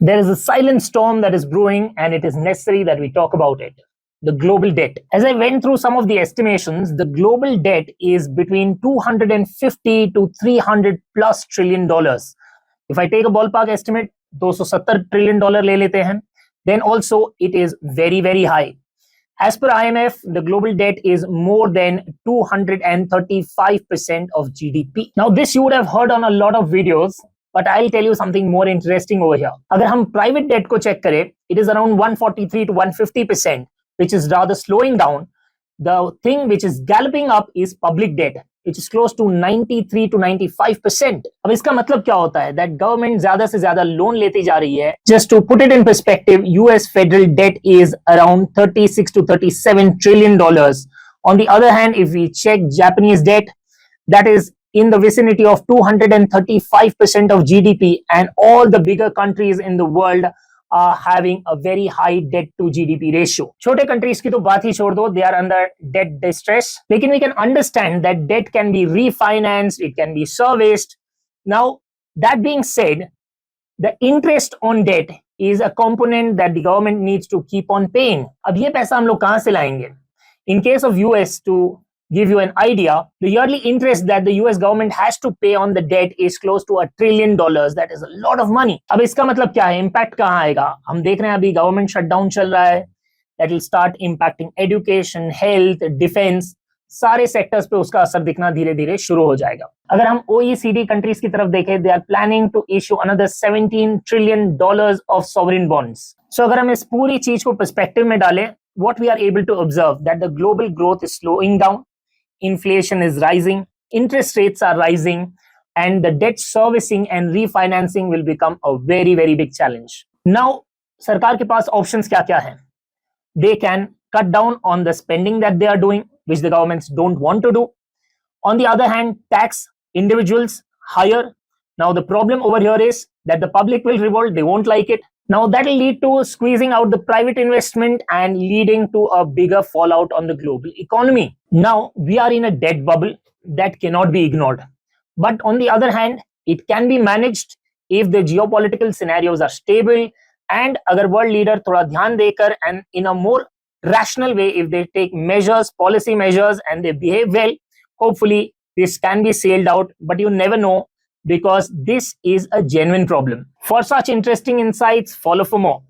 There is a silent storm that is brewing, and it is necessary that we talk about it. The global debt. As I went through some of the estimations, the global debt is between 250 to 300 plus trillion dollars. If I take a ballpark estimate, 270 trillion dollar ले लेते हैं, then also it is very, very high. As per IMF, the global debt is more than 235% of GDP. Now, this you would have heard on a lot of videos, but I'll tell you something more interesting over here. अगर हम private debt को check करें, it is around 143 to 150%, which is rather slowing down. The thing which is galloping up is public debt, which is close to 93 to 95%. अब इसका मतलब क्या होता है? That government ज्यादा से ज्यादा लोन लेती जा रही है. Just to put it in perspective, US federal debt is around 36 to 37 trillion dollars. On the other hand, if we check Japanese debt, that is in the vicinity of 235% of GDP, and all the bigger countries in the world are having a very high debt to GDP ratio. छोटे countries की तो बात ही छोड़ दो, they are under debt distress. लेकिन we can understand that debt can be refinanced, it can be serviced. Now, that being said, the interest on debt is a component that the government needs to keep on paying. अब ये पैसा हम लोग कहाँ से लाएंगे? In case of US, to give you an idea, the yearly interest that the US government has to pay on the debt is close to $1 trillion. That is a lot of money. अब इसका मतलब क्या है? Impact कहाँ आएगा? हम देख रहे हैं अभी government shutdown चल रहा है. That will start impacting education, health, defense. सारे सेक्टर्स पे उसका असर दिखना धीरे धीरे शुरू हो जाएगा. अगर हम OECD कंट्रीज की तरफ देखें, they are planning to issue another $17 trillion of sovereign bonds. So अगर हम इस पूरी चीज को पर्सपेक्टिव में डालें, what we are able to observe that the global growth is slowing down, inflation is rising, interest rates are rising, and the debt servicing and refinancing will become a very, very big challenge. Now, सरकार के पास options क्या क्या हैं? They can cut down on the spending that they are doing, which the governments don't want to do. On the other hand, tax individuals higher. Now, the problem over here is that the public will revolt, they won't like it. Now, that will lead to squeezing out the private investment and leading to a bigger fallout on the global economy. Now, we are in a debt bubble that cannot be ignored. But on the other hand, it can be managed if the geopolitical scenarios are stable, and agar world leader thoda dhyan dekar and in a more rational way, if they take measures, policy measures, and they behave well, hopefully this can be sailed out. But you never know, because this is a genuine problem. For such interesting insights, follow for more.